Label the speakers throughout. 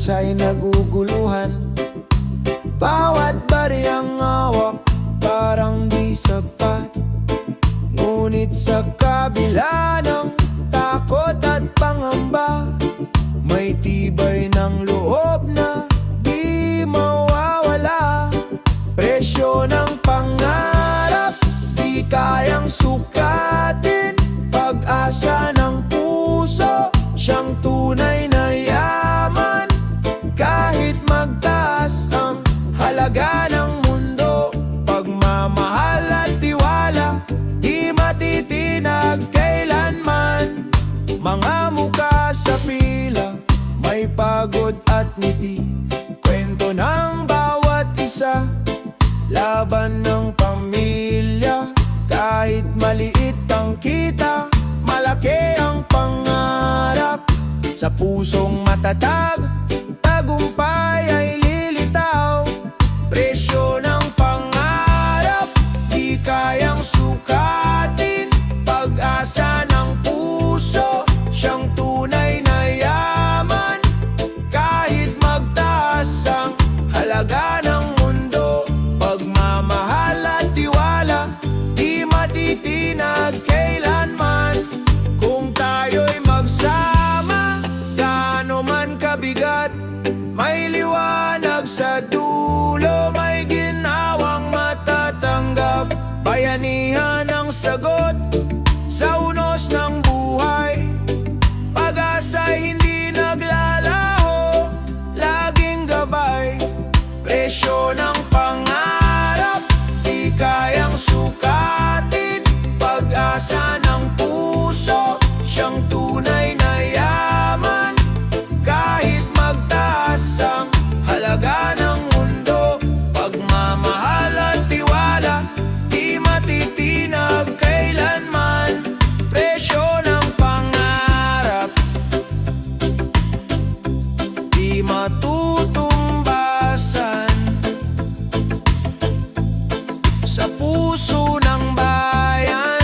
Speaker 1: bansa'y naguguluhan. Bawat bariyang hawak parang di sapat. Ngunit sa kabila ng takot at pangamba, may tibay ng loob na di mawawala. Presyo ng pangarap di kayang sukatin. Pag-asa ng puso, siyang tunay na yaman. Kahit magtaas ang halaga ng mundo, pagmamahal at tiwala di matitinag kailanman. Mga mukha sa pila, may pagod at ngiti, kwento ng bawat isa, laban ng pamilya. Kahit maliit ang kita, malaki ang pangarap. Sa pusong matatag, tagumpay ay lilitaw. Presyo ng pangarap di kayang sukatin. Pag-asa ng puso, siyang tunay na yaman. Kahit magtaas ang halaga ng mundo, pagmamahal at tiwala di matitinag kailanman. Kung tayo'y magsama, gaano man kabigat, may liwanag sa dulo, may ginawang matatanggap. Bayanihan ang sagot sa unos ng buhay. Pag-asa'y hindi naglalaho, laging gabay. Presyo ng pangarap di kayang sukatin. Pag-asa ng puso, siyang tunay na yaman. Kahit magtaas ang halaga ng mundo, pagmamahal at tiwala di matitinag kailanman. Presyo ng pangarap di matutumbasan. Sa puso ng bayan,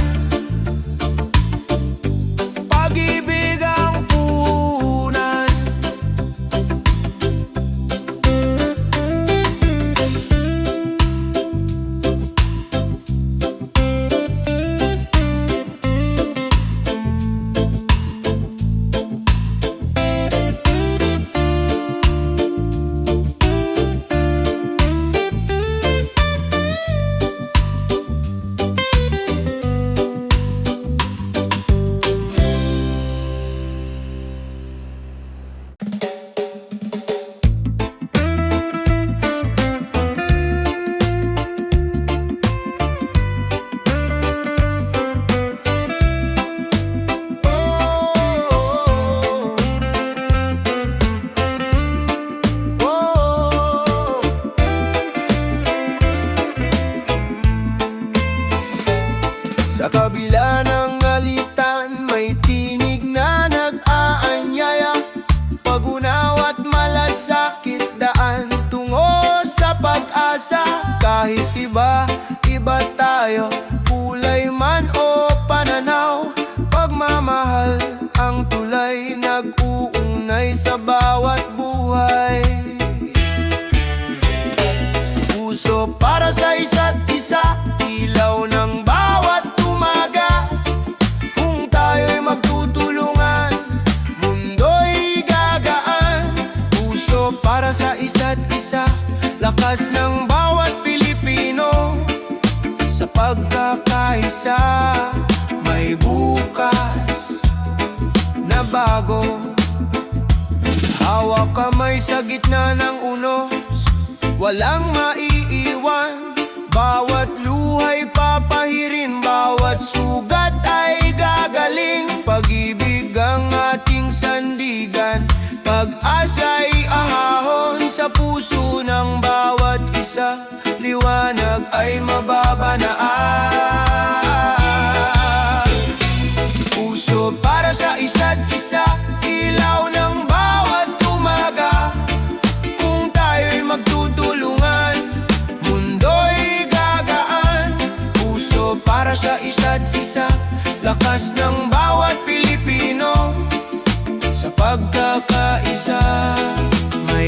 Speaker 1: pag-ibig ang puhunan. Sa kabila ng alitan, may tinig na nag-aanyaya. Pag-unaw at malasakit, daan tungo sa pag-asa. Kahit iba tayo, kulay man o pananaw, pagmamahal ang tulay, nag-uugnay sa bawat buhay. Puso para sa isa't isa, ilaw ng bawat umaga. Kung tayo'y magtutulungan, mundo'y gagaan. Puso para sa isa't isa, lakas ng bawat Pilipino. Sa pagkakaisa, may bukas na bago. Hawak kamay sa gitna ng unos, walang maiiwan. Bawat luhay papahirin, bawat sugat ay gagaling. Pag-ibig ang ating sandigan, pag-asa'y ahahon. Sa puso ng bawat isa, liwanag ay mababanaan. Puso para sa isa't isa, ilaw ng bawat umaga. Kung tayo'y magtutulungan, mundo'y gagaan. Puso para sa isa't isa, lakas ng bawat Pilipino. Sa pagkakaisa, may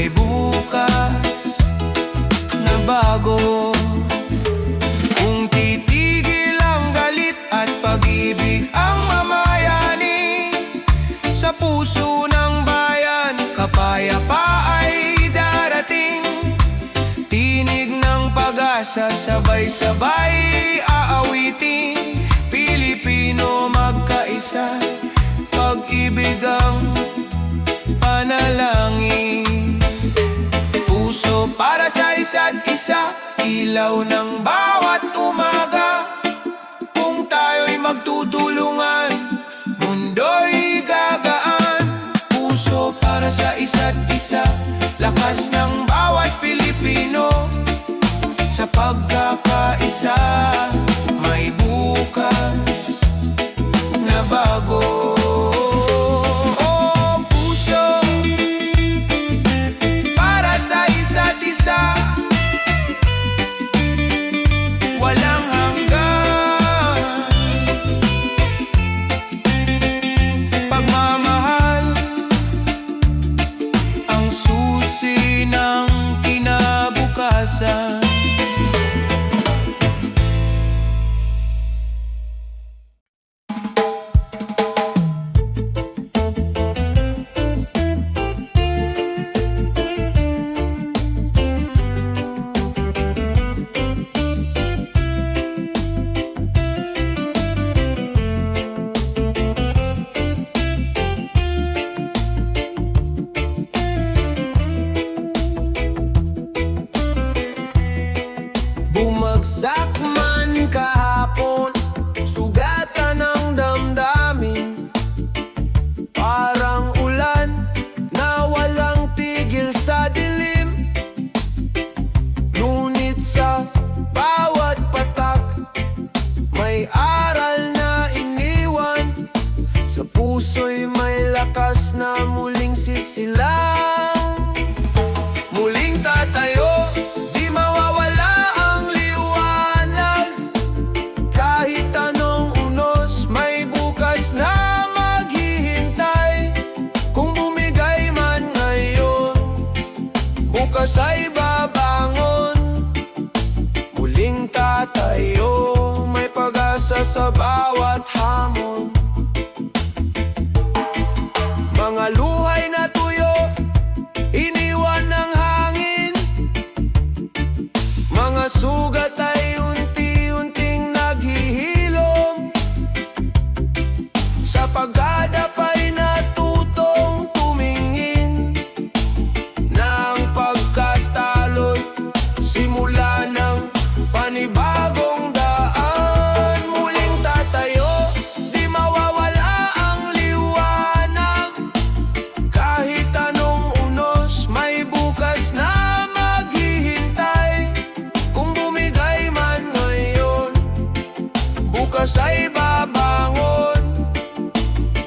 Speaker 1: bago. Kung titigil ang galit at pag-ibig ang mamayani, sa puso ng bayan kapayapa ay darating. Tinig ng pag-asa sabay-sabay aawitin. Pilipino magkaisa, pag-ibig ang panalangin. Puso para sa isa't isa, ilaw ng bawat umaga. Kung tayo'y magtutulungan, mundo'y gagaan. Puso para sa isa't isa, lakas ng bawat Pilipino. Sa pagkakaisa, may bukas na bago. Oh, puso para sa isa't isa, walang hanggan. Pagmamahal ang susi ng kinabukasan. Bumagsak man kahapon, sugatan ng damdamin. Parang ulan na walang tigil sa dilim. Ngunit sa bawat patak, may aral na iniwan. Sa puso'y may lakas na muling sisilang. Muling tatayo, di mawawala ang liwanag. Kahit anong unos, may bukas na maghihintay. Kung bumigay man ngayon, bukas ay babangon. Muling tatayo, may pag-asa sa bawat hamon. Mga luhay na tuyo, iniwan ng hangin. Mga sugat ay unti-unting naghihilom. Sa paggadap ay natutong tumingin. Na ang pagkatalo'y simula ng panibagong daan. Muling tatayo, di mawawala ang liwanag. Kahit anong unos, may bukas na maghihintay. Kung bumigay man ngayon, bukas ay babangon.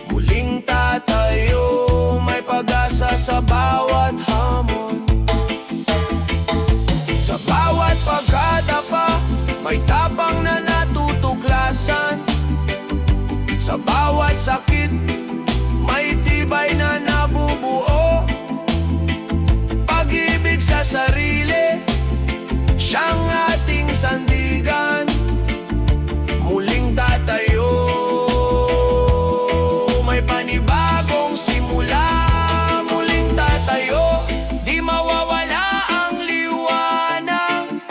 Speaker 1: Muling tatayo, may pag-asa sa bawat hamon. Sa bawat pagkadapa, may tapang na natutuklasan. Sa bawat sakit, may tibay na nabubuo. Pag-ibig sa sarili, siyang ating sandigan. Muling tatayo, may panibagong simula. Muling tatayo, di mawawala ang liwanag.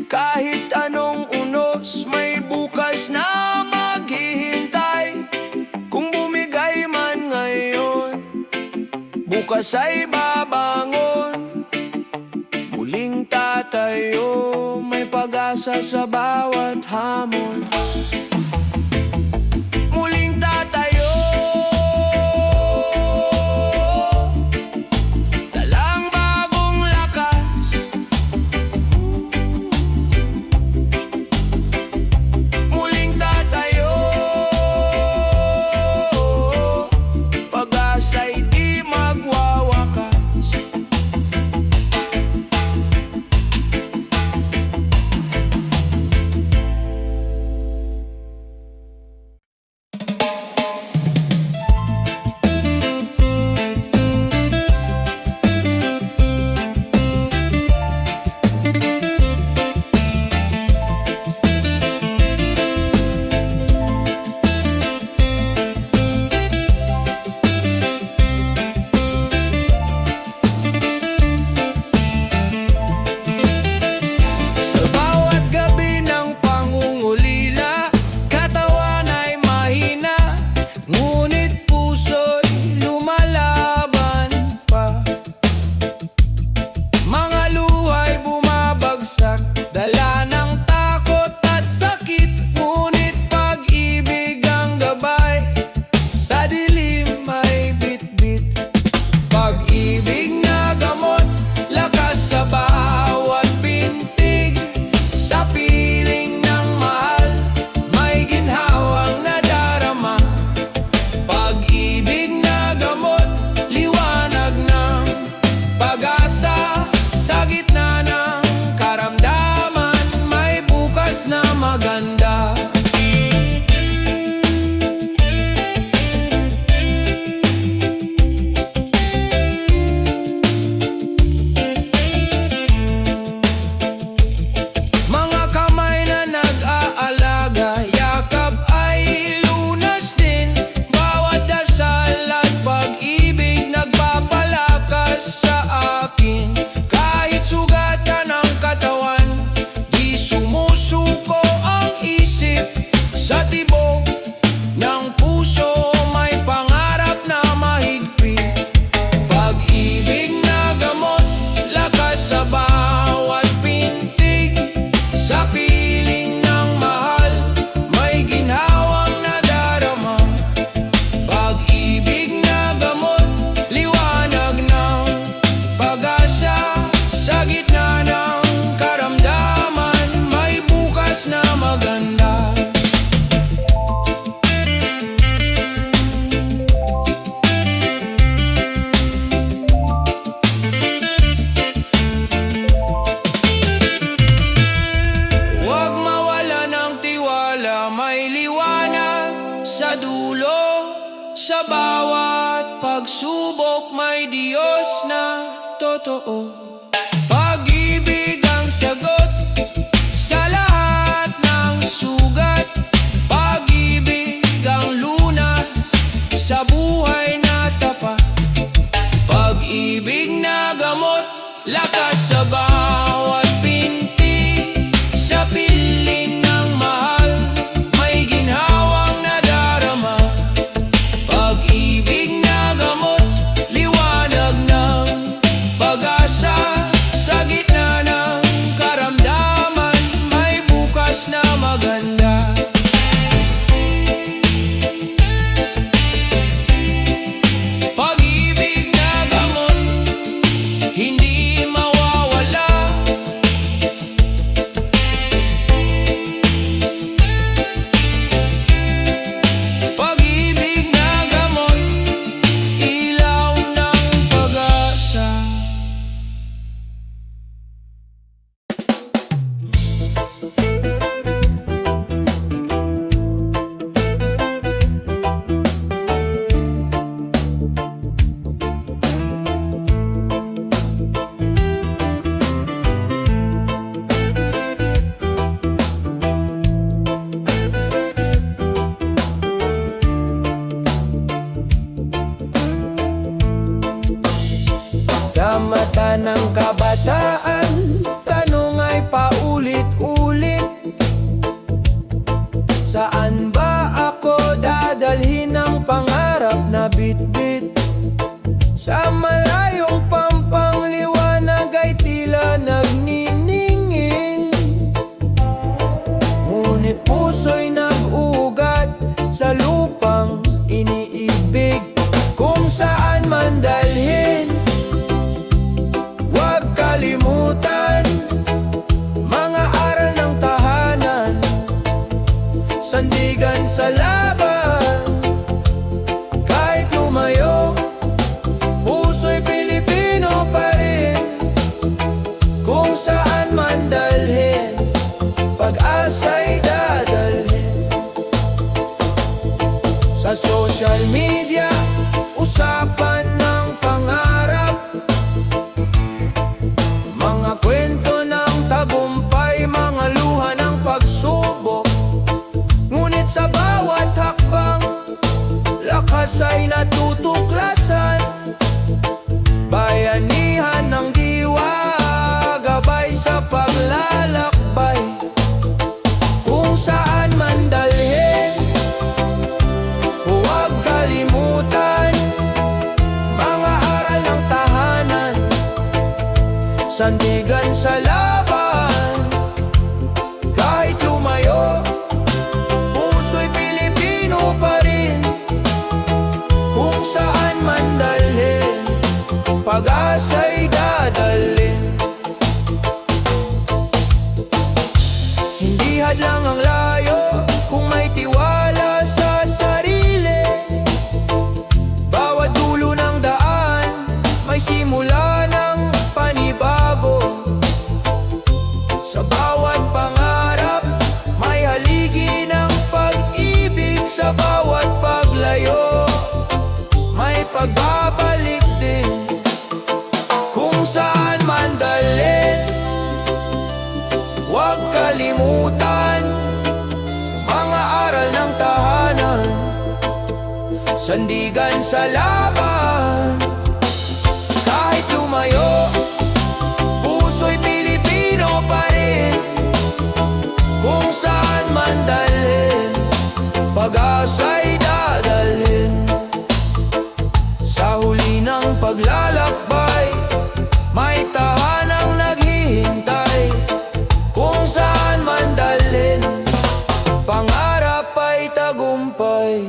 Speaker 1: Kahit anong unos, may bukas na maghihintay. Kung bumigay man ngayon, bukas ay babangon. Muling tatayo, may pag-asa sa bawat hamon. Muling tatayo, dalang bagong lakas. Muling tatayo, pag-asa'y di magwawakas. Sa bawat pagsubok may Diyos na totoo. Pag-ibig ang sagot sa lahat ng sugat. Pag-ibig ang lunas sa buhay na tapat. Pag-ibig na gamot, lakas sa bawat pinti. Sa piling ng mahal, may ginhawang nadarama. Pag-ibig na gamot, liwanag ng pag-asa. Sa gitna ng karamdaman, may bukas na maganda. Pag-ibig na gamot, hindi mawawala. Pag-ibig na gamot, ilaw ng pag-asa.
Speaker 2: Sa mata ng kabataan, tanong ay paulit-ulit. Saan ba ako dadalhin ang pangarap na bitbit? Sa malayong pampangliwanag ay tila nagniningin. Ngunit puso'y nag-ugat sa lupang iniibig. Kung saan man dalhin, huwag kalimutan mga aral ng tahanan. Sandigan sa laban, kahit lumayo, puso'y Pilipino pa rin. Kung saan man dalhin, pag-asa'y dadalhin. Sa social media, usapan ng pangarap, mga kwento ng tagumpay, mga luha ng pagsubok. Ngunit sa bawat hakbang, lakas ay natutuklasan. Bayanihan ng diwa, gabay sa paglalakbay. Kung saan man dalhin, huwag kalimutan mga aral ng tahanan. Sandigan sa laban, kahit lumayo, puso'y Pilipino pa rin. Kung saan man dalhin, pag-asa'y dadalhin. Hindi hadlang ang layo kung may tiwala sa sarili. Bawat dulo ng daan, may simula ng panibago. Sa bawat pangarap, may haligi ng pag-ibig. Sa bawat paglayo, may pagbabalik din. Kung saan man dalhin, huwag kalimutan mga aral ng tahanan. Sandigan sa laban, kahit lumayo, puso'y Pilipino pa rin. Kung saan man dalhin, pag-asa'y dadalhin. Sa huli ng paglalakbay, may tahanang naghihintay. Kung saan man dalhin, pangarap ay tagumpay.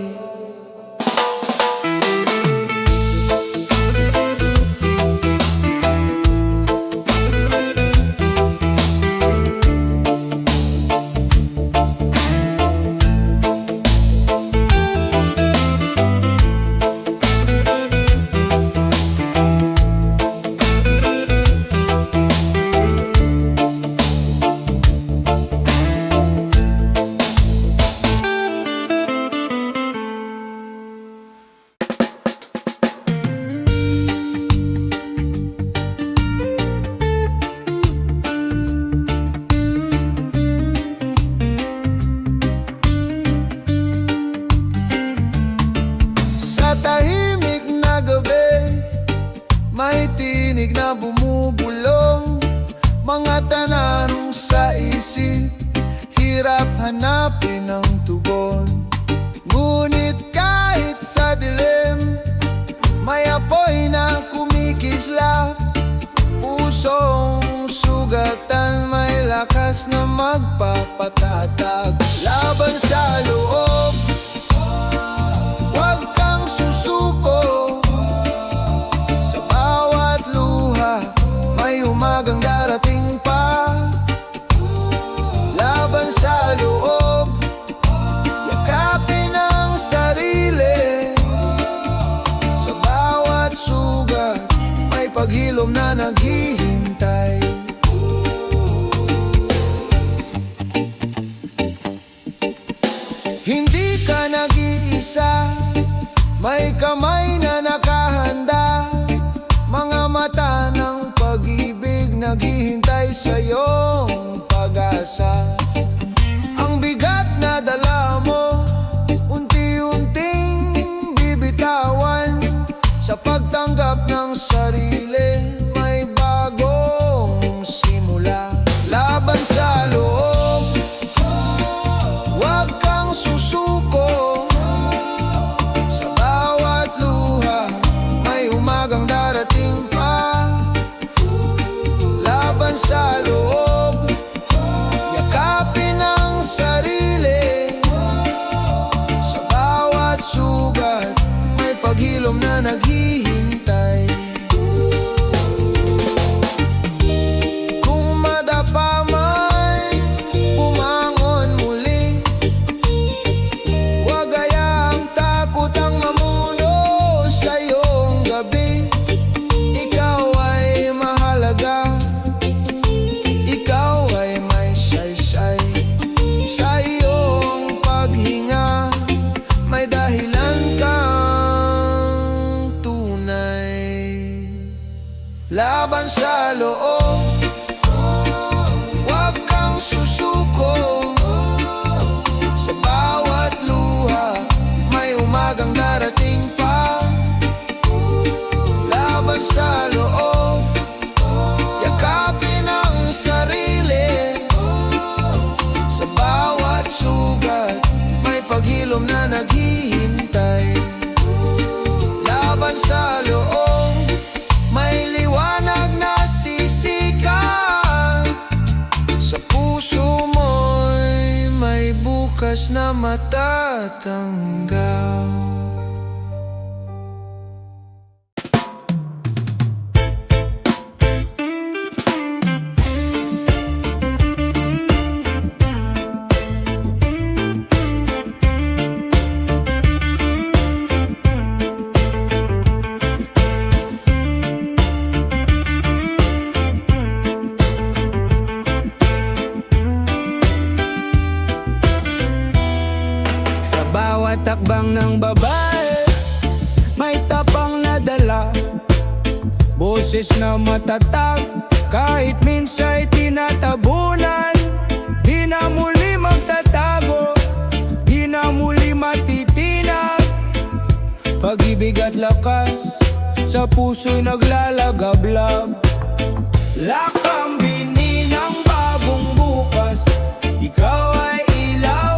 Speaker 2: hanapin ang tugon. Ngunit kahit sa dilim, may apoy na kumikislap. Pusong sugatan, may lakas na magpapatatag. Laban sa loob, huwag kang susuko. Sa bawat luha, may umagang darating pa. Laban sa loob, yakapin ang sarili. Sa bawat sugat, may paghilom na naghihintay. Hindi ka nag-iisa, may kamay na nakahanda. Mga mata ng pag-ibig naghihintay sa iyong pag-asa. Ang bigat na dala mo, unti-unting bibitawan. Sa pagtanggap ng sarili, may bagong simula. Laban sa loob, huwag kang susuko. Sa bawat luha, may umagang darating pa. Laban sa loob, yakapin ang sarili. Sa bawat sugat, may paghilom na naghihintay. Kung madapa man, bumangon muli. Huwag hayaang takot ang mamuno sa iyong gabi. Ikaw ay mahalaga, ikaw ay may saysay. Sa iyong paghinga, may dahilan kang tunay. Laban sa loob, huwag kang susuko. Sa bawat luha, may umagang darating pa. Laban sa loob, yakapin ang sarili. Sa bawat sugat, may paghilom na naghihintay. Laban sa loob, may liwanag na sisikat. Sa puso mo'y may bukas na matatanggap. Bawat takbang ng babae, may tapang na dala. Boses na matatag, kahit minsa'y tinatabunan. Di na muli magtatago, di na muli matitinag. Pag-ibig at lakas, sa puso'y naglalagablab. Lakambini ng bagong bukas, ikaw ay ilaw.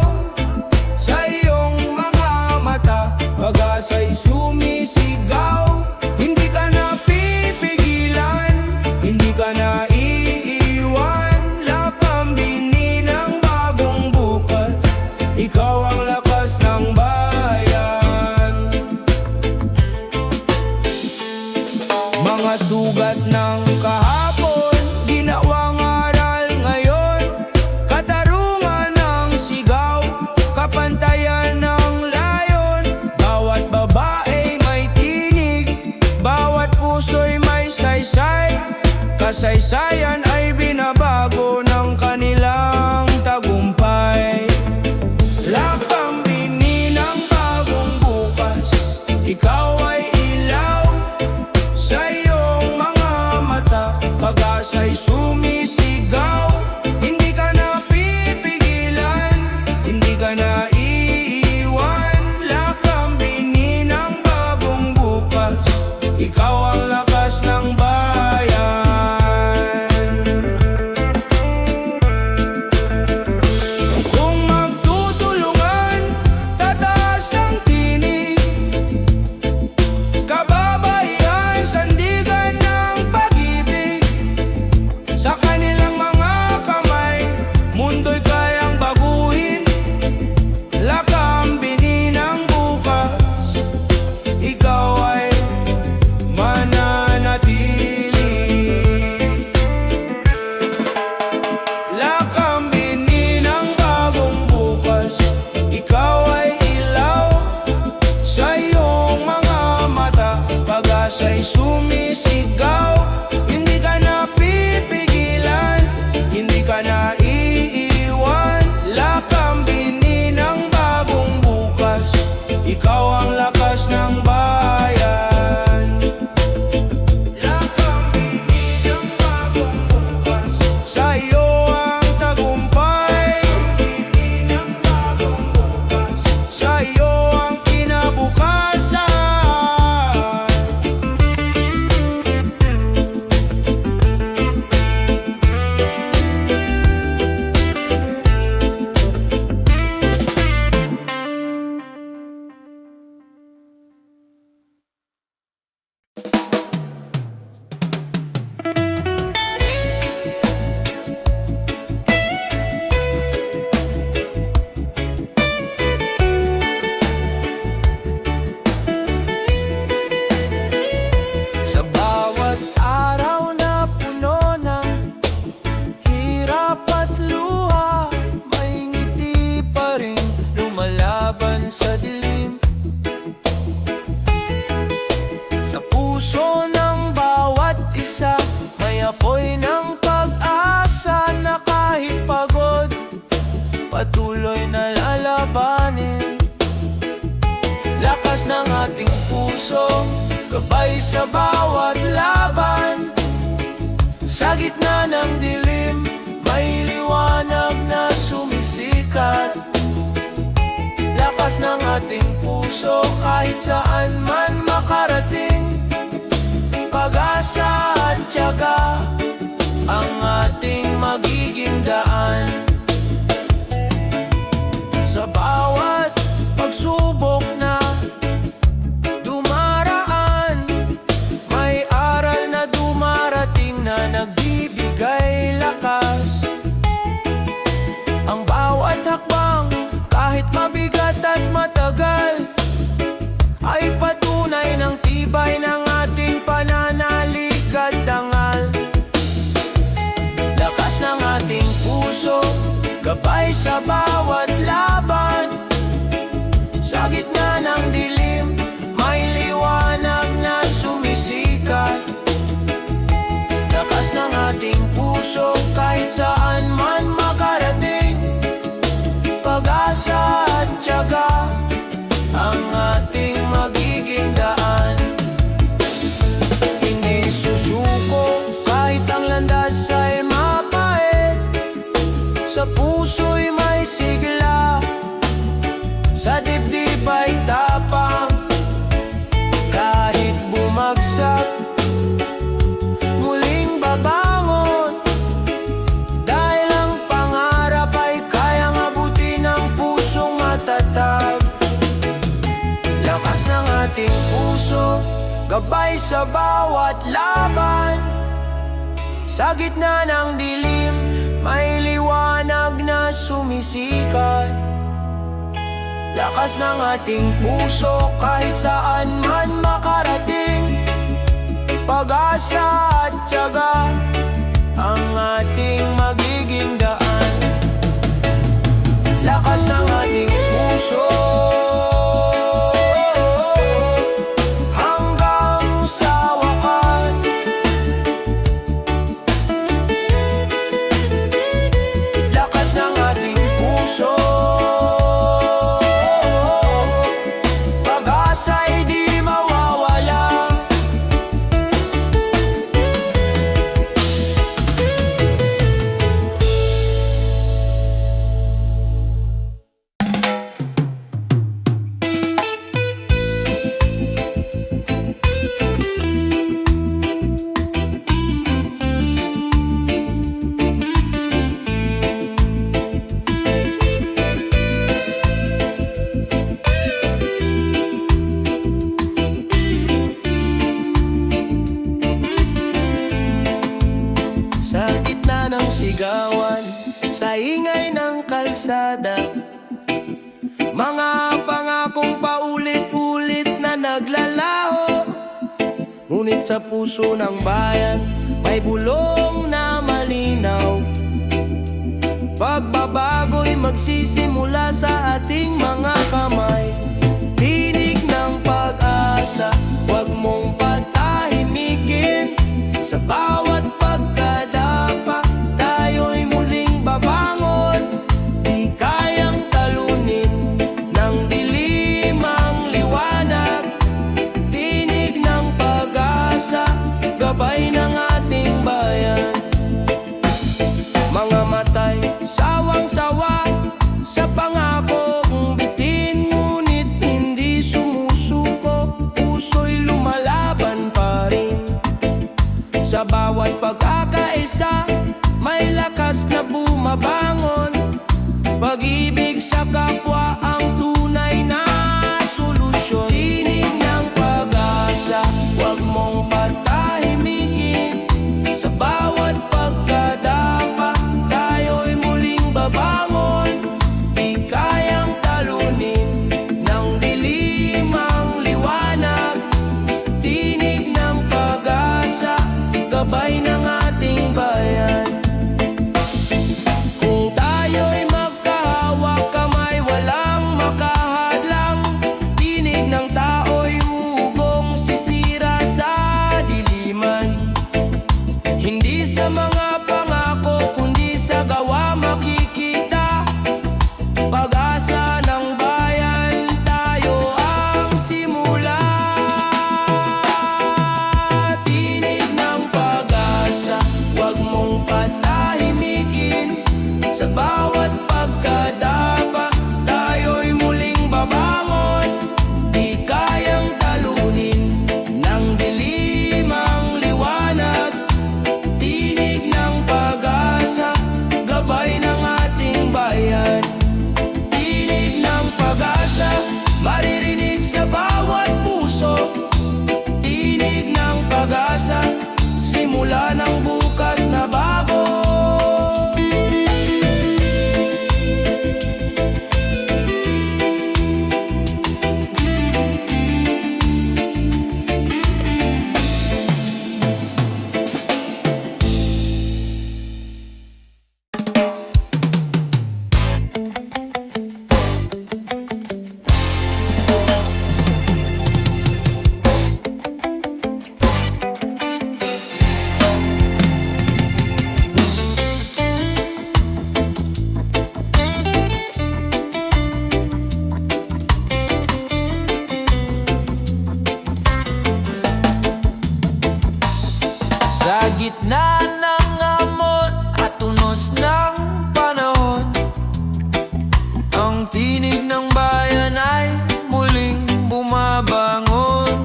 Speaker 2: Sa iyong mga mata, pag-asa'y sumisigaw. Hindi ka na pipigilan, hindi ka na iiwan. Lakambini ng bagong bukas, ikaw ang lakas ng bayan. Mga sugat ng kahapon, ginawang aral ngayon. Katarungan ng sigaw, kapantayan ng layon. Bawat babae may tinig, bawat puso'y may saysay. Kasaysayan ay binabago ng kanilang tagumpay. Lakambini ng bagong bukas, ikaw ay ilaw. Sa iyong mga mata, pag-asa'y sumisigaw. Hindi ka na pipigilan, hindi ka na iiwan. Lakambini ng bagong bukas, ikaw ang lakas ng bayan.
Speaker 1: patuloy na lalabanin. Lakas ng ating puso, gabay sa bawat laban. Sa gitna ng dilim, may liwanag na sumisikat. Lakas ng ating puso, kahit saan man makarating. Pag-asa at tiyaga, ang ating magiging daan. Sa bawat pagsubok na dumaraan, may aral na dumarating na nagbibigay lakas. Ang bawat hakbang, kahit mabigat at matagal, ay patunay ng tibay ng ating pananalig at dangal. Lakas ng ating puso, gabay sa bawat laban. Sa gitna ng dilim, may liwanag na sumisikat. Lakas ng ating puso, kahit saan man makarating. Pag-asa at tiyaga, ang ating magiging daan. Hindi susuko kahit ang landas ay mapait. Sa puso'y may sigla, sa dibdib ay tapang. Kahit bumagsak, muling babangon. Dahil ang pangarap ay kayang abutin ng pusong matatag. Lakas ng ating puso, gabay sa bawat laban. Sa gitna ng dilim, may liwanag na sumisikat. Lakas ng ating puso, kahit saan man makarating. Pag-asa at tiyaga, ang ating magiging daan. Lakas ng ating puso, hanggang sa wakas. Lakas ng ating puso, pag-asa'y di mawawala. Sa gitna ng sigawan, sa ingay ng kalsada, mga pangakong paulit-ulit na naglalaho. Ngunit sa puso ng bayan, may bulong na malinaw. Pagbabago'y magsisimula sa ating mga kamay. Tinig ng pag-asa, huwag mong patahimikin. Sa bawat pagkadapa, tayo'y muling babangon. Di kayang talunin ng dilim ang liwanag. Tinig ng pag-asa, gabay ng ating bayan. Mga matay, sawang-sawa sa pangakong bitin. Ngunit hindi sumusuko, puso'y lumalaban pa rin. Sa bawat pagkakaisa, may lakas na bumabangon. Pag-ibig sa kapwa ang tunay na solusyon. Tinig ng pag-asa, huwag mong patahimikin. Sa bawat pagkadapa, tayo'y muling babangon. Di kayang talunin ng dilim ang liwanag. Tinig ng pag-asa, gabay ng ating bayan. Kung tayo'y magkahawak kamay, walang makahadlang. Tinig ng tao'y ugong sisira sa diliman. Hindi sa mga pangako, kundi sa gawa makikita
Speaker 2: bawat pagkadapa, tayo'y muling babangon. Di kayang talunin ng dilim ang liwanag. Tinig ng pag-asa, gabay ng ating bayan. Tinig ng pag-asa, maririnig sa bawat puso. Tinig ng pag-asa, simula ng bukas na bago. Sa gitna ng amon at unos ng panahon, ang tinig ng bayan ay muling bumabangon.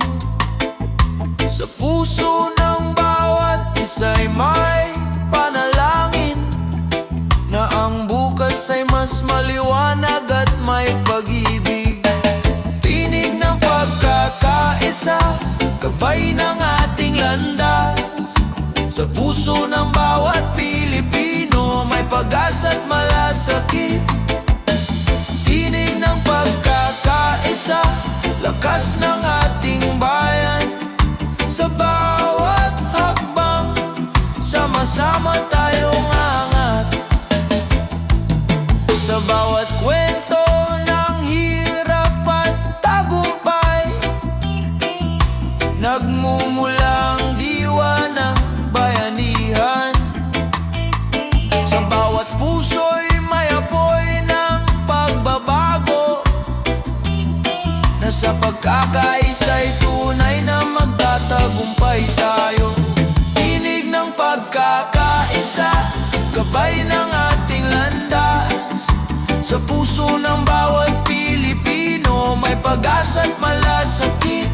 Speaker 2: Sa puso ng bawat isa'y may panalangin na ang bukas ay mas maliwanag at may pag-ibig. Tinig ng pagkakaisa, gabay ng ating landas. Sa puso ng bawat Pilipino, may pag-asa at malasakit. Tinig ng pagkakaisa, lakas ng ating bayan. Sa bawat hakbang, sama-sama tayong angat. Sa bawat kwento ng hirap at tagumpay, nagmumulang diwa ng bayanihan. Sa bawat puso'y may apoy ng pagbabago, na sa pagkakaisa'y tunay na magtatagumpay tayo. Tinig ng pagkakaisa, gabay ng ating landas. Sa puso ng bawat Pilipino, may pag-asa at malasakit.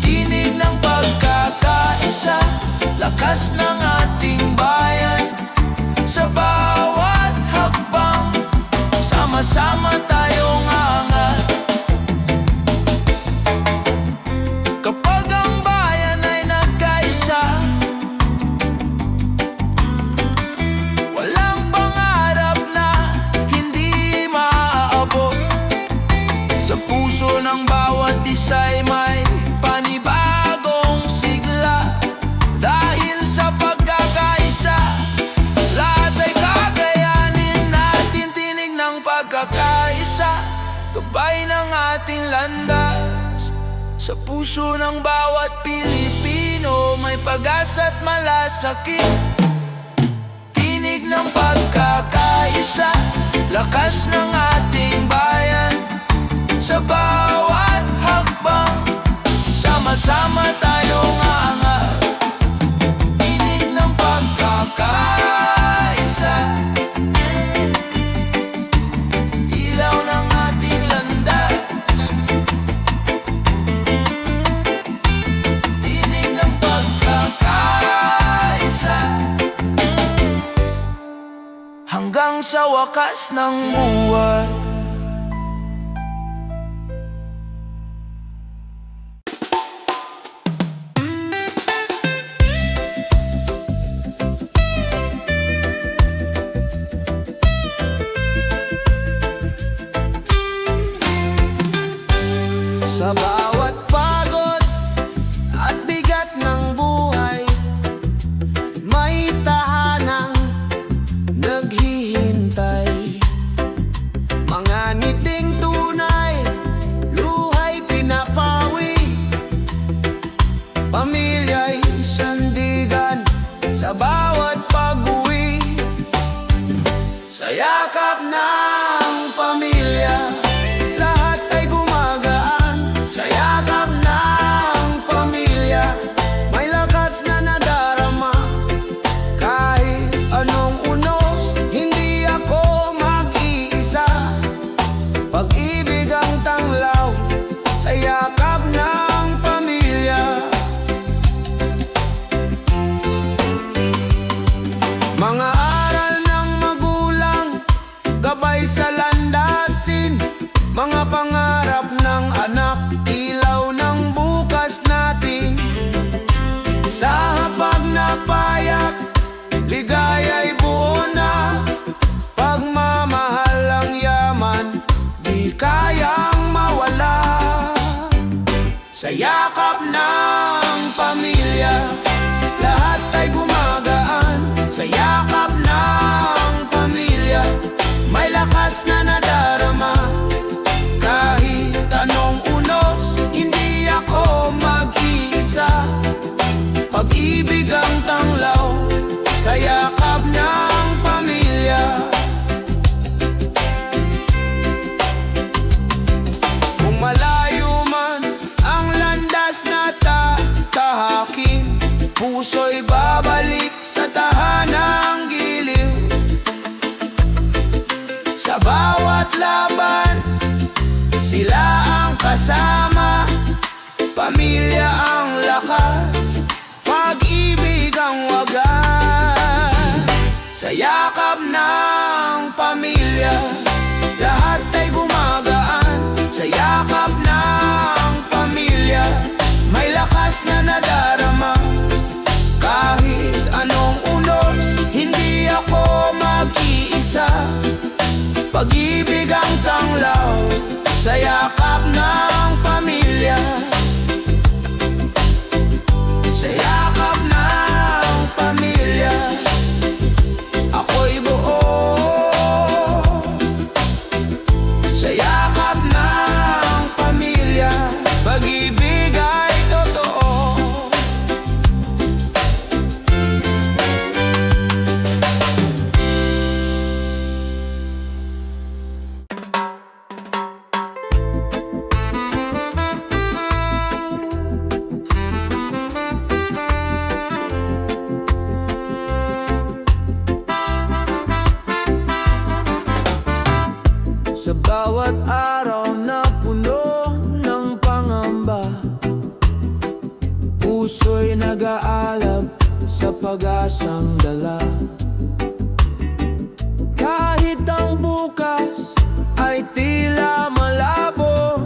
Speaker 2: Tinig ng pagkakaisa, lakas ng ating bayan. Sa bawat hakbang, sama-sama tayong angat. Kapag ang bayan ay nagkaisa, walang pangarap na hindi maaabot. Sa puso ng bawat isa'y may panibagong sigla. Dahil sa pagkakaisa, lahat ay kakayanin natin. Tinig ng pagkakaisa, gabay ng ating landas. Sa puso ng bawat Pilipino, may pag-asa at malasakit. Tinig ng pagkakaisa, lakas ng ating bayan. Sa bawat hakbang, sama-sama tayong angat. Tinig ng pagkakaisa, ilaw ng ating landas. Tinig ng pagkakaisa, hanggang sa wakas ng buwan.
Speaker 1: Sa bawat pagod at bigat ng buhay, may tahanang naghihintay. Mga ngiting tunay, luhay pinapawi. Pamilya'y sandigan sa bawat pag-uwi. Sa yakap ng pamilya, lahat ay gumagaan. Sa yakap ng pamilya, may lakas na nadarama. Kahit anong unos, hindi
Speaker 2: Sa yakap ng pamilya, lahat ay gumagaan. Sa yakap ng pamilya, may lakas na nadarama. Kahit anong unos, hindi ako mag-iisa. Pag-ibig ang tanglaw sa yakap ng pamilya. Kung malayo man ang landas na tatahakin, puso'y babalik sa tahanang giliw. Sa bawat laban, sila ang kasama. Pamilya ang lakas, pag-ibig ang wagas. Sa yakap ng pamilya, lahat ay gumagaan. Sa yakap ng pamilya, may lakas na nadarama. Kahit anong unos, hindi ako mag-iisa. Pag-ibig ang tanglaw sa yakap ng pamilya. Sa yakap ng pamilya, ako'y buo. Sa yakap ng pamilya, pag-ibig ay totoo. Sa bawat araw na puno ng pangamba, puso'y nag-aalab sa pag-asang dala. Kahit ang bukas ay tila malabo,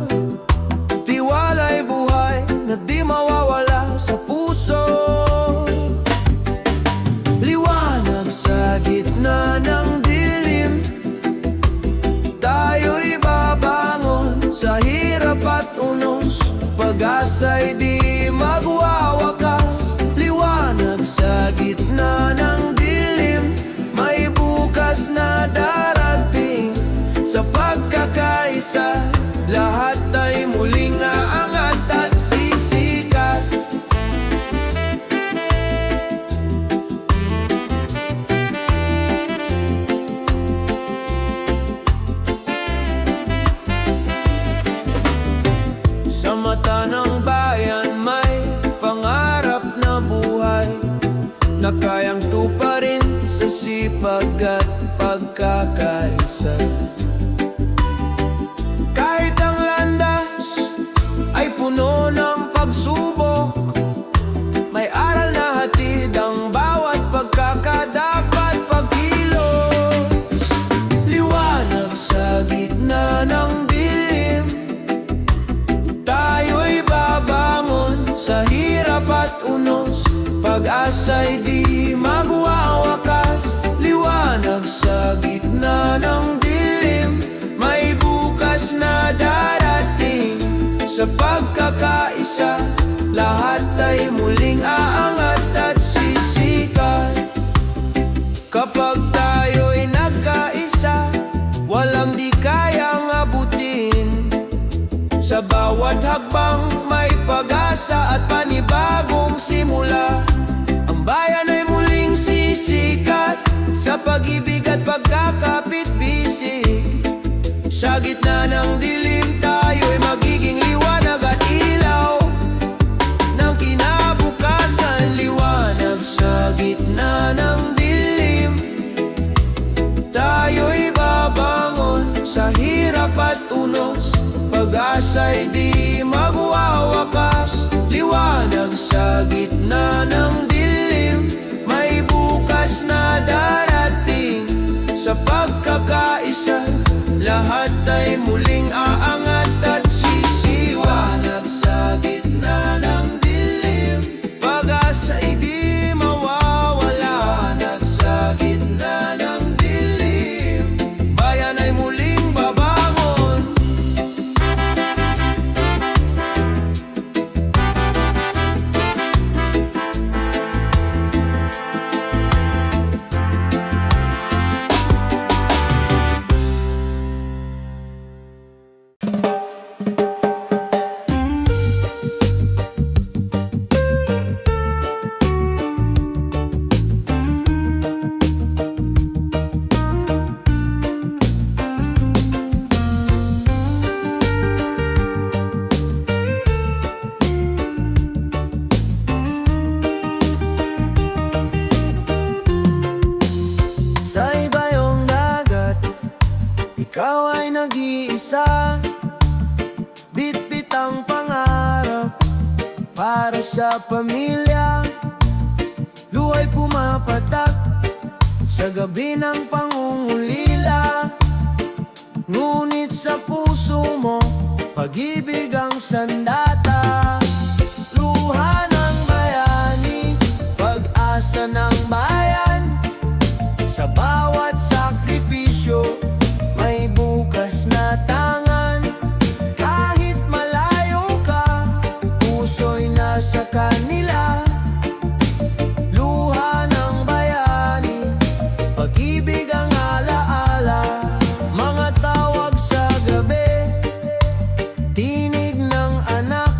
Speaker 2: tiwala'y buhay na di mawawala sa puso. Liwanag sa gitna ng dilim, tayo'y babangon sa hirap at unos. Pag-asa'y di magwawakas. Liwanag sa gitna ng dilim, may bukas na darating. Sa pagkakaisa, lahat ay muling aangat at sisikat. Sa mata ng bayan may pangarap na buhay na kayang tuparin sa sipag at pagkakaisa. Kahit ang landas ay puno ng pagsubok, may aral na hatid ang bawat pagkakadapat pagkilos. Liwanag sa gitna ng dilim, tayo'y babangon sa hirap at unos. Pag-asa'y di magwawakas. Liwanag sa gitna ng dilim, may bukas na darating. Sa pagkakaisa, lahat ay muling aangat at sisikat. Kapag tayo'y nagkaisa, walang di kayang abutin. Sa bawat hakbang may pag-asa at panibagong simula. Ang bayan ay muling sisikat sa pag-ibig at pagkakapit-bisig. Sa gitna ng dilim, tayo'y magiging liwanag at ilaw ng kinabukasan. Liwanag sa gitna ng dilim, tayo'y babangon sa hirap at unos. Pag-asa'y di magwawakas. Liwanag sa gitna ng dilim, may bukas na darating. Sa pagkakaisa, lahat ay muling aangat at sisiwanag. Sa gitna ng dilim, pag-asa'y di mawawala. Liwanag sa gitna ng dilim, bayan ay muling babangon.
Speaker 1: Ikaw ay nag-iisa, bitbit ang pangarap para sa pamilya. Luhay pumapatak sa gabi ng pangungulila. Ngunit sa puso mo, pag-ibig ang sandata. Luha ng bayani, pag-asa ng bayan. Sa bawat sakripisyo, may bukas na tangan. Kahit malayo ka, puso'y nasa kanila. Luha ng bayani, pag-ibig ang alaala. Mga tawag sa gabi, tinig ng anak.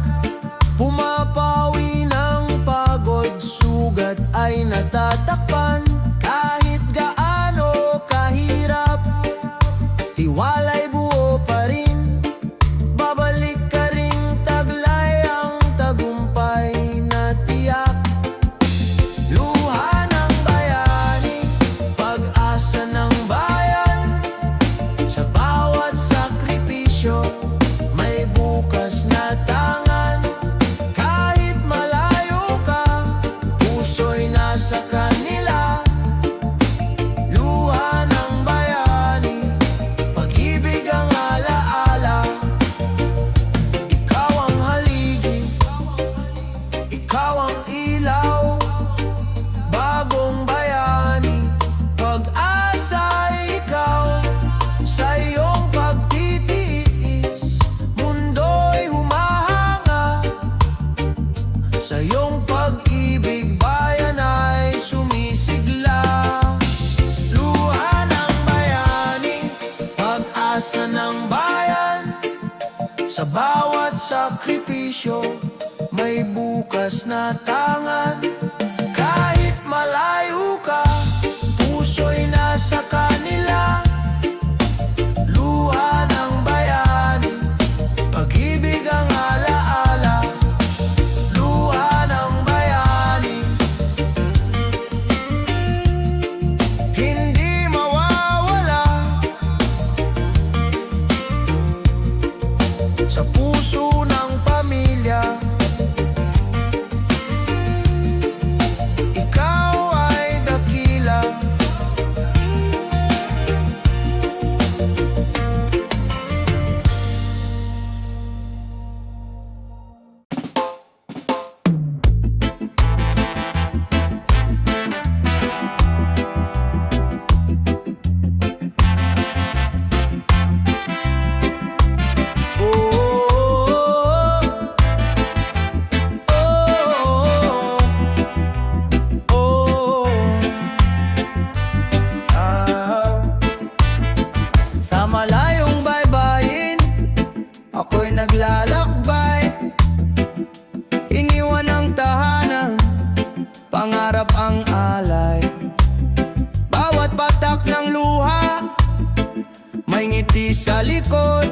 Speaker 1: Pumapawi ng pagod, sugat ay natatakpan. Kahit gaano kahirap, tiwala'y buo pa rin. Babalik ka ring taglay ang tagumpay na tiyak. Luha ng bayani, pag-asa ng bayan. Sa bawat sakripisyo, may bukas na tangan. Kahit malayo ka, puso'y nasa kanila. Luha ng bayani, pag-ibig ang alaala. Ikaw ang haligi, ikaw ang ilaw. Bagong bayani, pag-asa ikaw. Sa iyong pagtitiis, mundo'y humahanga. Sa iyong pag-ibig, bayan ay sumisigla. Luha ng bayani, pag-asa ng bayan. Sa bawat sakripisyo, may bukas na tangan. Kahit malayo ka, puso'y nasa kanila. Luha ng bayani, pag-ibig ang alaala. Luha ng bayani, hindi mawawala. Sa puso ng pamilya, ikaw ay dakila. Sa malayong baybayin, ako'y naglalakbay. Iniwan ang tahanan, pangarap ang alay. Bawat patak ng luha, may ngiti sa likod.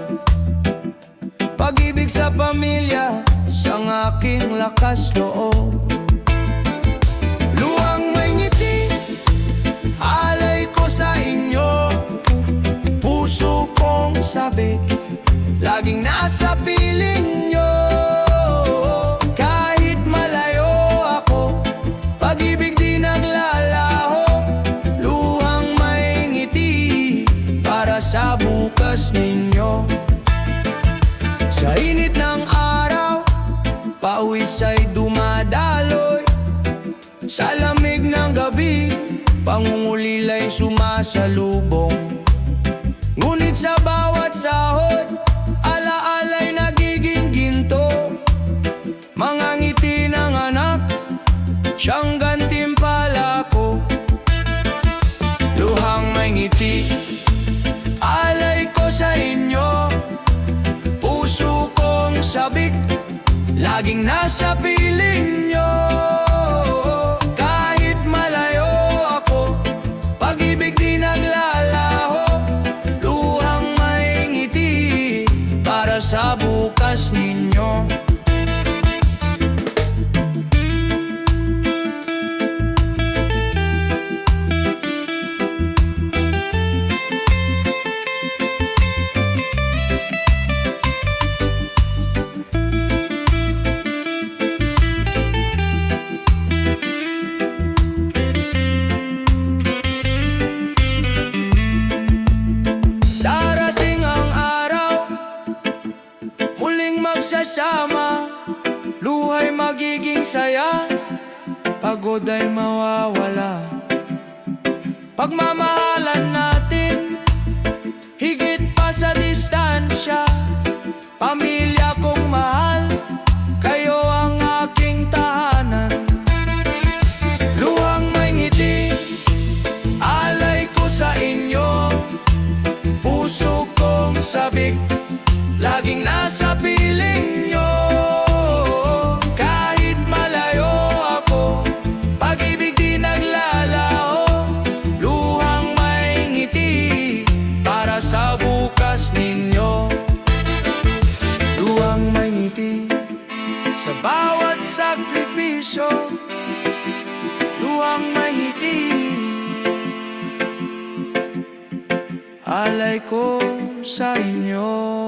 Speaker 1: Pag-ibig sa pamilya, siyang aking lakas loob. Luhang may ngiti, alay ko sa inyo. Puso kong sabik, laging nasa piling nyo. Kahit malayo ako, pag-ibig di naglalaho. Luhang may ngiti, para sa bukas ninyo. Sa init ng araw, pawis ay dumadaloy. Sa lamig ng gabi, pangungulila'y sumasalubong. Ngunit sa bawat sahod, alaala'y nagiging ginto. Mga ngiti ng anak, siyang gantimpala ko. Luhang may ngiti, alay ko sa inyo. Puso kong sabik, laging nasa piling nyo. Kahit malayo ako, pag-ibig di naglalaho. Luhang may ngiti, para sa bukas ninyo.
Speaker 3: magkasama, luhay magiging saya, pagod ay mawawala. Pagmamahalan natin, higit pa sa distansya. Pamilya kong mahal, kayo ang aking tahanan. Luhang may ngiti, alay ko sa inyo. Puso kong sabik, laging nasa piling nyo. Kahit malayo ako, pag-ibig di naglalaho. Luhang may ngiti, para sa bukas ninyo. Luhang may ngiti, sa bawat sakripisyo. Luhang may ngiti, alay ko sa inyo.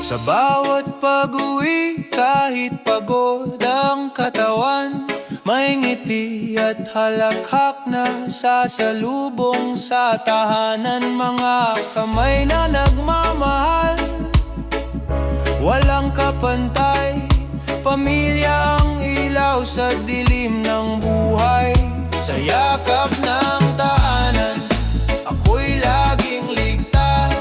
Speaker 2: Sa bawat pag-uwi, kahit pagod ang katawan, may ngiti at halakhak na sasalubong sa tahanan. Mga kamay na nagmamahal, walang kapantay. Pamilya ang ilaw sa dilim ng buhay. Sa yakap ng tahanan, ako'y laging ligtas.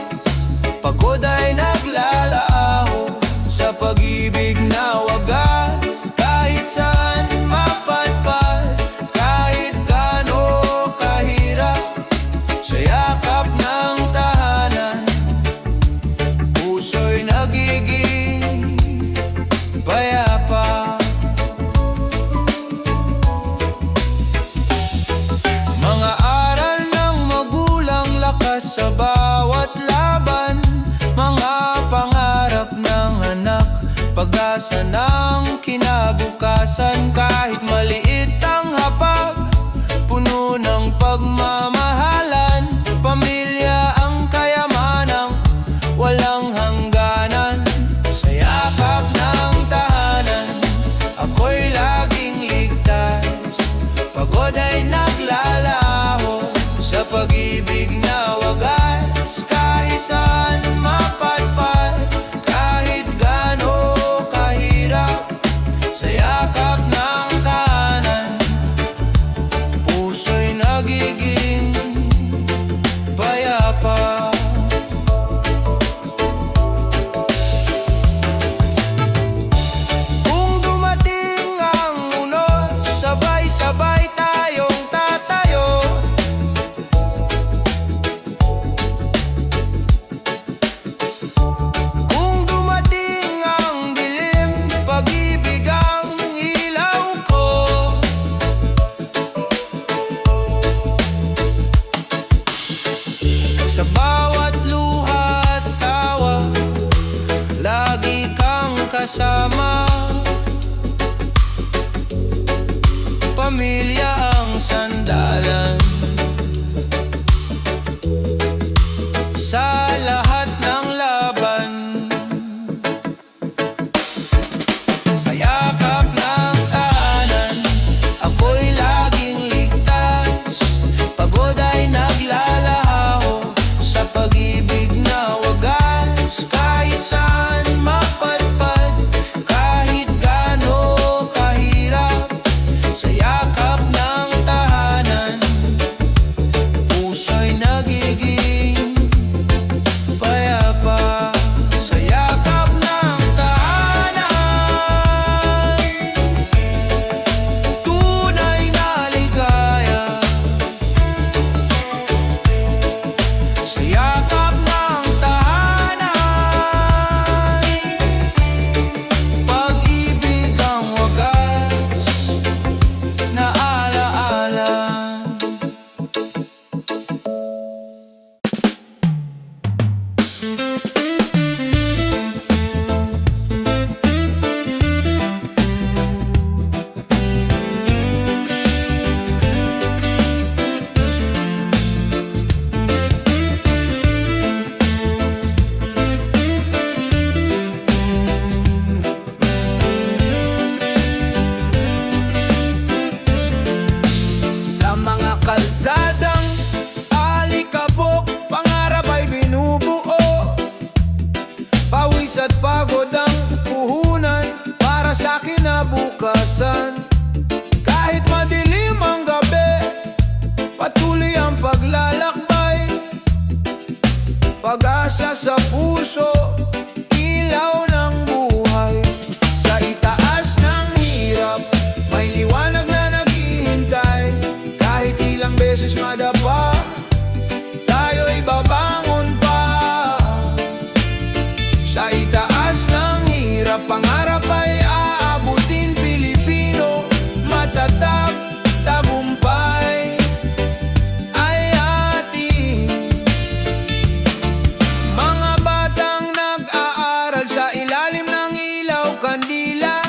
Speaker 2: Pagod ay naglalaaho sa pag-ibig na wagas. Kahit saan mapadpad, kahit gaano kahirap, sa yakap ng tahanan, puso'y nagiging payapa. Mga aral ng magulang, lakas sa bawat laban. Mga pangarap ng anak, pag-asa ng kinabukasan. Kahit maliit ang hapag, puno ng pagmamahalan. Pamilya ang kayamanang walang hangganan. Sa yakap ng tahanan, ako'y laging ligtas. Pagod ay naglalaho sa pag-ibig na wagas. Kahit saan mapadpad, kahit gaano kahirap, sa yakap ng tahanan, puso'y nagiging payapa. Kung dumating ang unos, sabay-sabay tayong tatayo. Kung dumating ang dilim, pag-ibig ang ilaw ko. Sa bawat luha at tawa, lagi kang kasama. Pamilya ang sandalan sa lahat ng laban. Sa yakap ng tahanan, ako'y laging ligtas. Pagod ay naglalaho sa pag-ibig na wagas. Kahit saan mapadpad, kahit gaano kahirap, sa yakap ng tahanan, puso'y nagiging payapa. Sa yakap ng tahanan, tunay na ligaya. Sa yakap ng tahanan, pag-ibig ang wagas na alaala. pag-asa sa puso, ilaw ng buhay. Sa itaas ng hirap, may liwanag na naghihintay. Kahit ilang beses madapa, tayo'y babangon pa. Sa itaas ng hirap, pangarap ay aabutin. Pilipino, matatag, tagumpay ay atin. Mga batang nag-aaral sa ilalim ng ilaw kandila,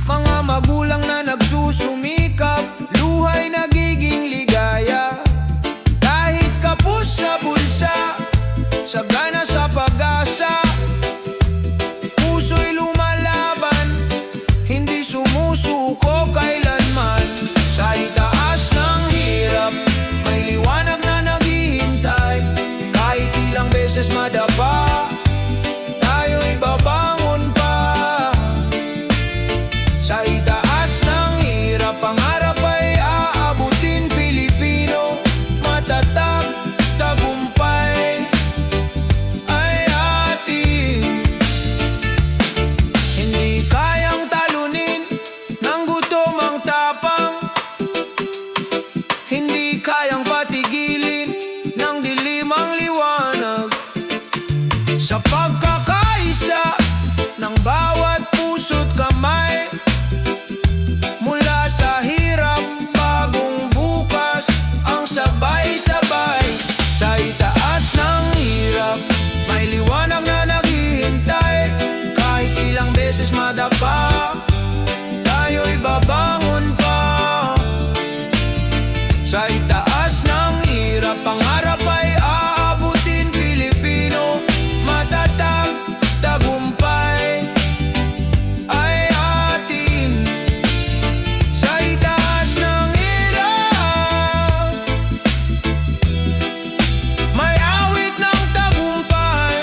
Speaker 2: mga magulang na nagsusumikap, luhay nagiging ligaya. Kahit kapos sa bulsa, sagana sa pag-asa, puso'y lumalaban, hindi sumusuko kailanman. Sa itaas ng hirap, may liwanag na naghihintay. Kahit ilang beses madapa, tayo'y babangon pa. Sa itaas ng hirap, pangarap ay aabutin. Pilipino, matatag, tagumpay ay atin. Hindi kayang talunin ng gutom ang tapang, hindi kayang patigilin ng dilim ang liwanag. Sa pagkakaisa ng bawat puso't kamay, mula sa hirap, bagong bukas ang sabay-sabay. Sa itaas ng hirap, may liwanag na naghihintay. Kahit ilang beses madapa, tayo'y babangon pa. Sa itaas ng hirap, pangarap ay aabutin. Pilipino, matatag, tagumpay ay atin. Sa itaas ng hirap, may awit ng tagumpay.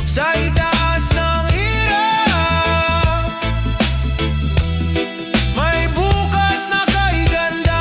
Speaker 2: Sa itaas ng hirap, may bukas na kaiganda.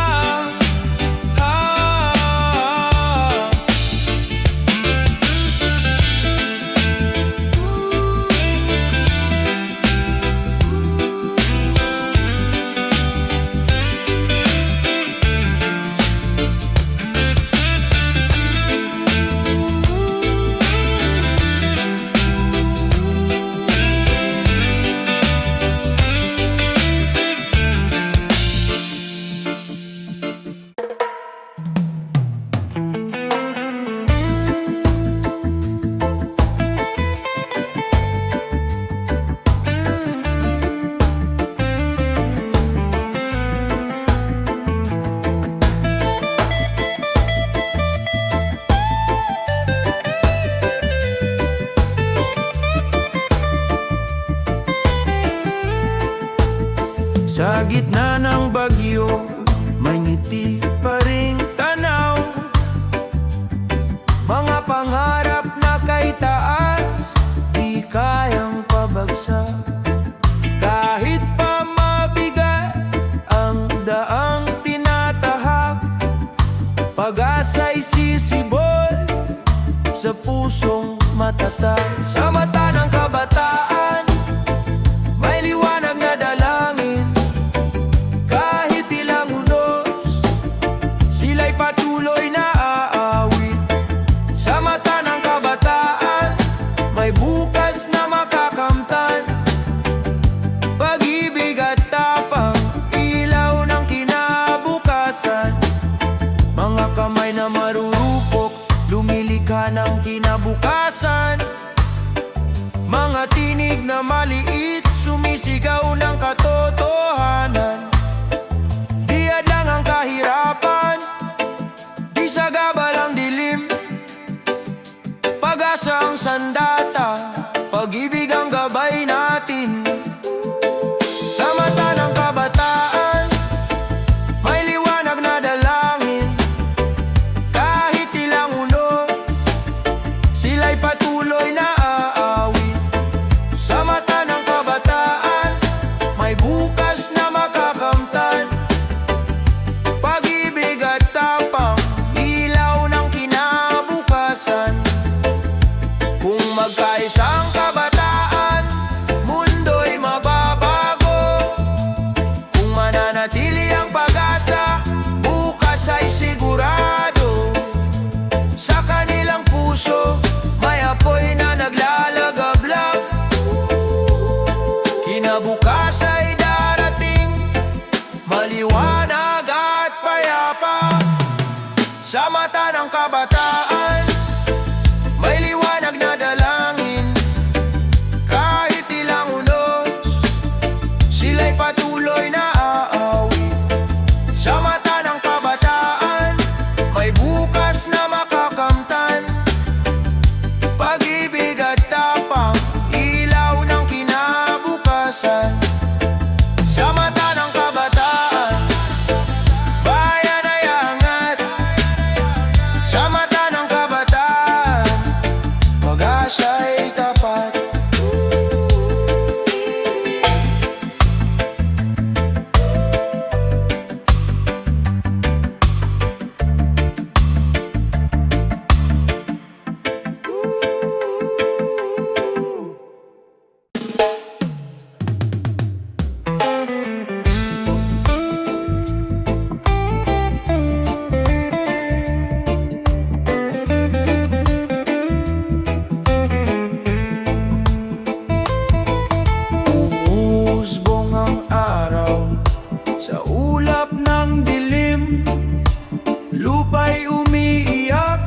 Speaker 2: Sa gitna ng bagyo, may ngiti pa ring tanaw. Mga pangarap na kay taas, di kayang pabagsak. Kahit pa mabigat ang daang tinatahak, pag-asa'y sisibol sa pusong matatag. Sa mata ng kabataan, may liwanag na dalangin. Kahit ilang unos, sila'y patuloy na aawit. Sa mata ng kabataan, may bukas na makakamtan. Pag-ibig at tapang, ilaw ng kinabukasan. Mga kamay na marurupok, lumilikha ng kinabukasan. Mga tinig na maliit, sumisigaw ng katotohanan. Di hadlang ang kahirapan, di sagabal ang dilim. Pag-asa ang sandata, pag-ibig ang gabay natin. Sa mata ng kabataan, may liwanag na dalangin. Kahit ilang unos, sila'y patuloy na aawit. Sa mata ng kabataan, may bukas na Sa mata ng kabataan, may liwanag na dalangin. Kahit ilang unos, sila'y patuloy na aawit. Sa mata ng kabataan, may bukas na makakamtan. Pag-ibig at tapang, ilaw ng kinabukasan. Sa mata ng kabataan, bayan ay angat. Sa mata ng kabataan, pag-asa'y tapat. Umusbong ang araw sa ulap ng dilim. Lupa'y umiiyak,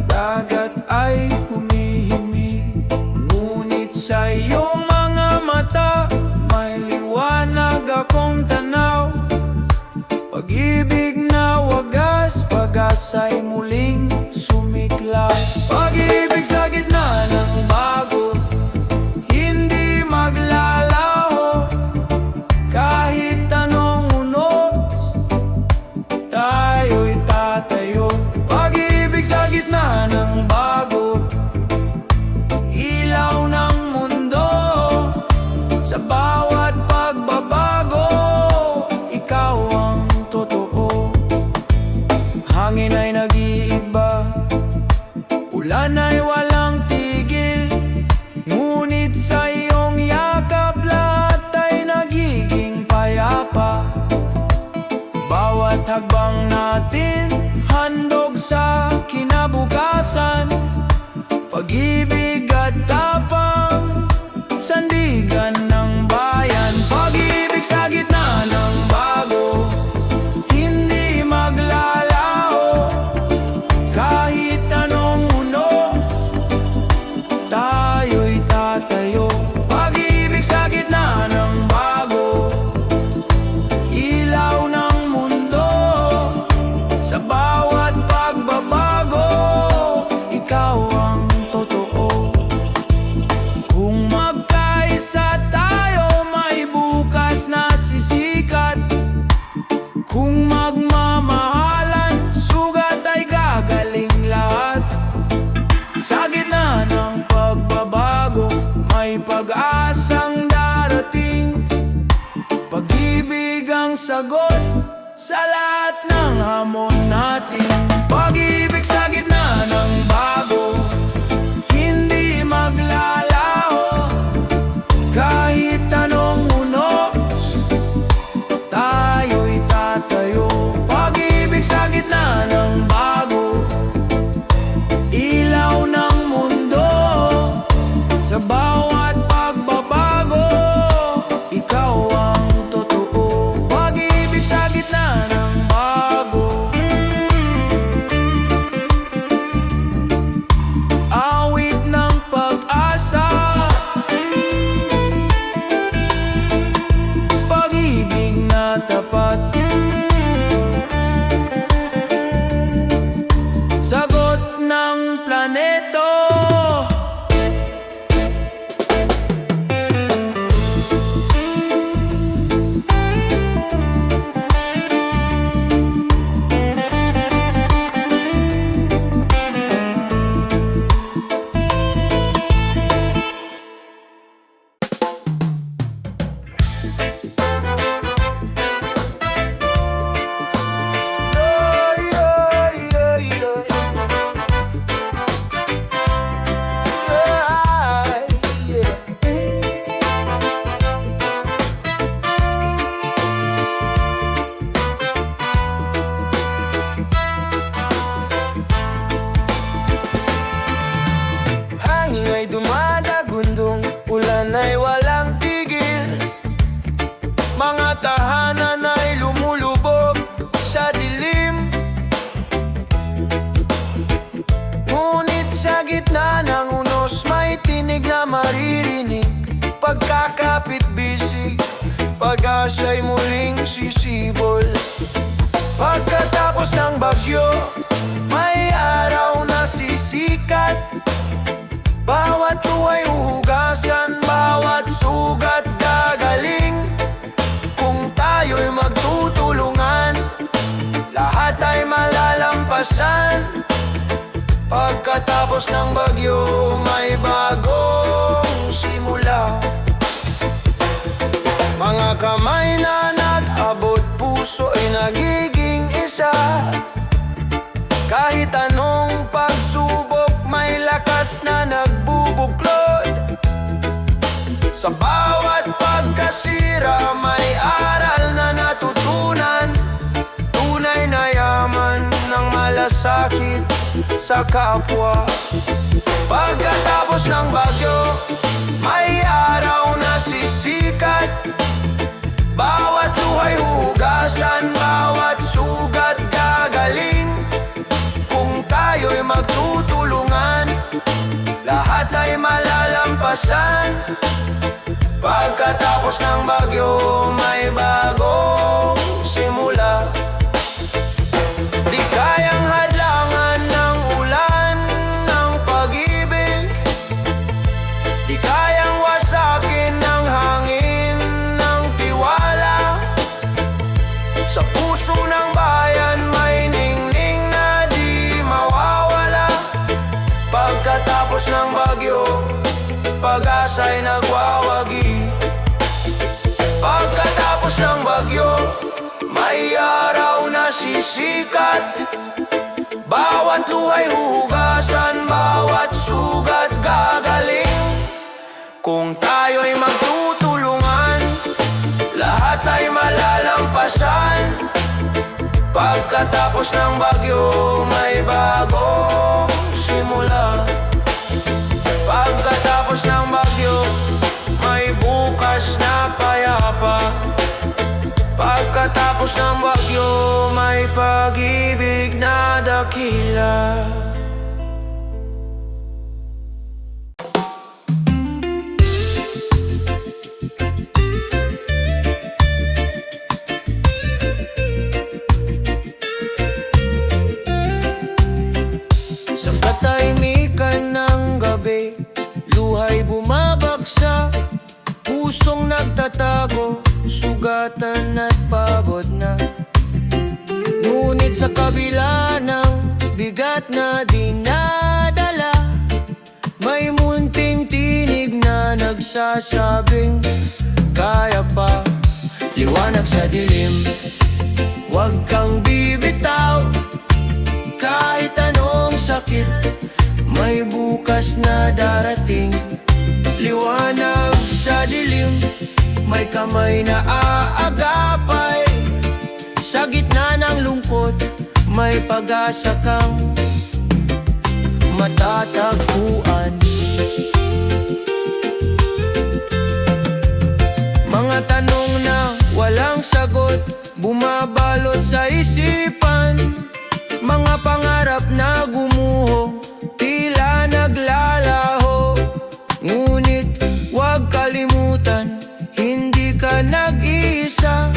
Speaker 2: dagat ay humihimig. Ngunit sa iyong mga mata, may liwanag akong tanaw. Pag-ibig na wagas, pag-asa'y muling sumiklab. Pag-ibig sa gitna ng bago, hindi maglalaho. Kahit anong unos, tayo'y tatayo. Pag-ibig sa gitna ng bago, ilaw ng mundo. Sa bawat pagbabago, ikaw ang totoo. Hangin ay nag-iiba, ulan ay walang tigil. Ngunit sa iyong yakap, lahat ay nagiging payapa. Bawat hagbang natin, handog sa kinabukasan. Pag-ibig at tapang, sandigan ng bayan. Pag-ibig sa gitna ng bago, hindi maglalaho. Kahit anong unos, tayo'y tatayo. Pag-ibig sa gitna ng bago, ilaw ng mundo. Sa bawat pagbabago, ikaw ang totoo. pag-asa'y muling sisibol. Pagkatapos ng bagyo, may araw na sisikat. Bawat luhay huhugasan, bawat sugat gagaling. Kung tayo'y magtutulungan, lahat ay malalampasan. Pagkatapos ng bagyo, may bagong simula. Mga kamay na nag-abot, puso ay nagiging isa. Kahit anong pagsubok, may lakas na nagbubuklod. Sa bawat pagkasira, may aral na natutunan. Tunay na yaman ng malasakit sa kapwa. Pagkatapos ng bagyo, may araw na sisikat. Bawat luhay huhugasan, bawat sugat gagaling. Kung tayo'y magtutulungan, lahat ay malalampasan. Pagkatapos ng bagyo, may bagong simula. Di kayang hadlangan ng ulan ng pag-ibig, di kayang wasakin ng hangin ng tiwala. Sa puso ng bayan may ningning na di mawawala. Pagkatapos ng bagyo, pag-asa'y nagwawagi. Pagkatapos ng bagyo, may araw na sisikat. Bawat luhay huhugasan, bawat sugat gagaling. Kung tayo'y magtutulungan, lahat ay malalampasan. Pagkatapos ng bagyo, may bagong simula. Pagkatapos ng bagyo, may bukas na payapa. Pagkatapos ng bagyo, may pag-ibig na dakila. Sa katahimikan ng gabi, luhay bumabagsak. Pusong nagtatago, sugatan at pagod na. Ngunit sa kabila ng bigat na dinadala, may munting tinig na nagsasabing kaya pa. Liwanag sa dilim, huwag kang bibitaw. Kahit anong sakit, may bukas na darating. Liwanag sa dilim, may kamay na aagapay. Sa gitna ng lungkot, may pag-asa kang matatagpuan. Mga tanong na walang sagot, bumabalot sa isipan. Mga pangarap na gumuho, tila naglalaho. Ngunit huwag kalimutan, hindi ka nag-iisa.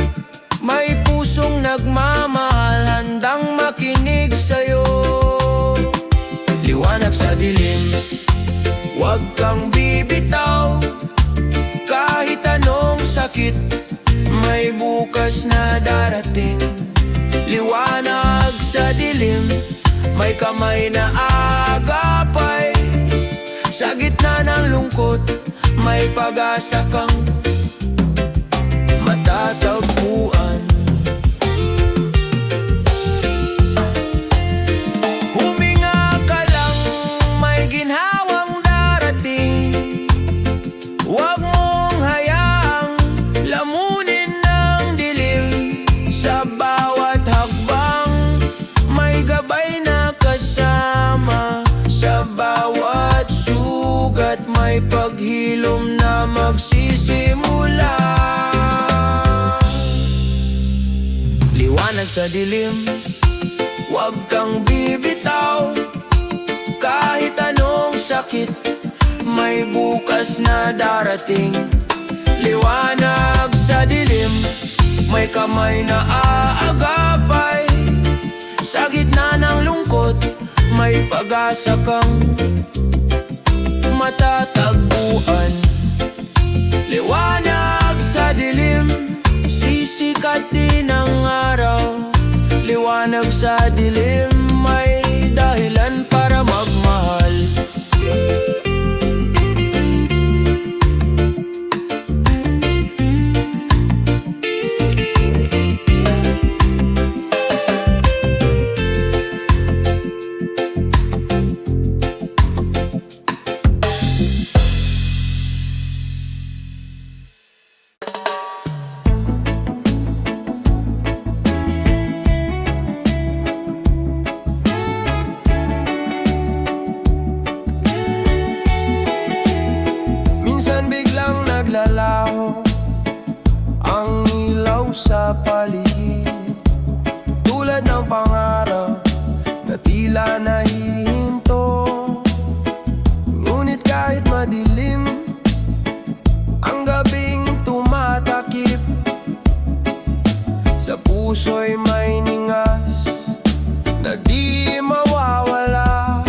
Speaker 2: May pusong nagmamahal, handang makinig sa'yo. Liwanag sa dilim, huwag kang bibitaw. Kahit anong sakit, may bukas na darating. Liwanag sa dilim, may kamay na agapay. Sa gitna ng lungkot, may pag-asa kang matatagpuan. Huminga ka lang, may ginhawang darating. Huwag mong hayaang lamunin ng dilim. Sa bawat hakbang, may gabay na kasama. Sa bawat sugat, may paghilom na magsisimula. Liwanag sa dilim, huwag kang bibitaw. Kahit anong sakit, may bukas na darating. Liwanag
Speaker 3: sa dilim, may kamay na aagapay. Sa gitna ng lungkot, may pag-asa kang matatagpuan. Liwanag sa dilim, sisikat din ang araw. Liwanag sa dilim, may dahilan para magmahal.
Speaker 1: Minsan biglang naglalaho ang ilaw sa paligid, tulad ng pangarap na tila nahihinto. Ngunit kahit madilim, ang gabing tumatakip, sa puso'y may ningas na di mawawala.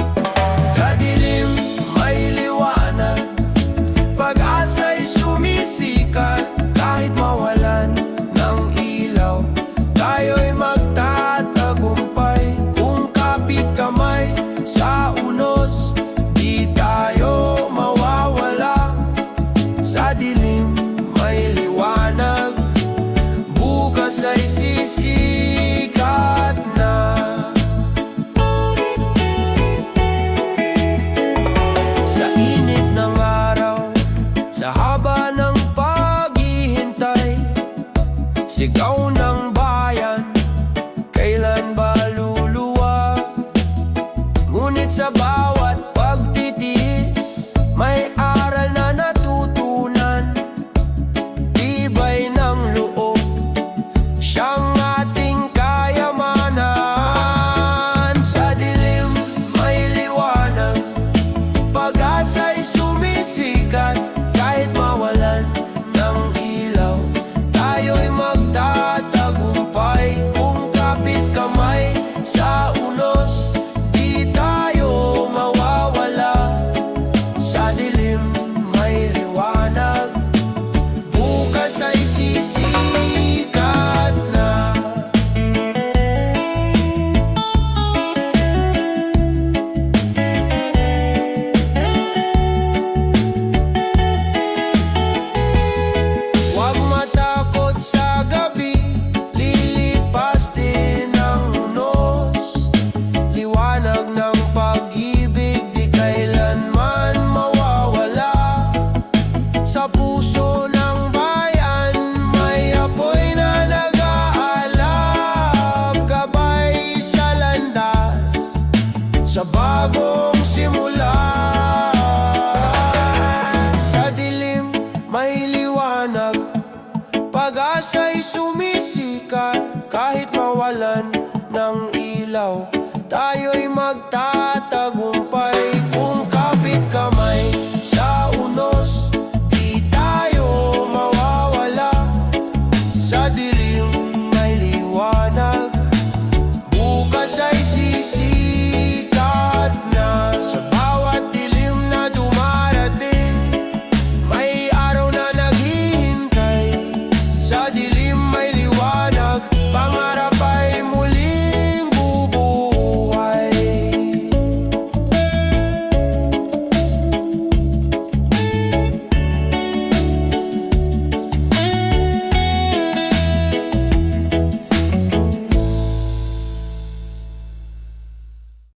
Speaker 1: Sa dilim may liwanag, pag-asa'y sumisikat. Kahit mawalan ng ilaw, tayo'y magtatagumpay. Kung kapit kamay sa unos, di tayo mawawala. Sa dilim may liwanag, bukas ay sisikat na. Sa init ng araw, sa haba ng paghihintay, sigaw ng bayan, kailan ba luluwag? Ngunit sa bawat pagtitiis, may aral na natutunan. Tibay ng loob, siyang ating kayamanan. Sa dilim may liwanag, pag-asa'y sumisikat. Kahit mawalan ng ilaw, tayo'y magtatagumpay. Kung kapit kamay sa unos, di tayo mawawala. Sa dilim may liwanag, bukas ay sisikat na. Huwag matakot sa gabi, lilipas din ang unos. Liwanag ng pag-ibig, di kailanman mawawala. Sa puso ng bayan, may apoy na nag-aalab. Gabay sa landas, sa bagong simula. Sa dilim may liwanag, pag-asa'y sumisikat. Kahit mawalan ng ilaw, tayo'y magtatagumpay.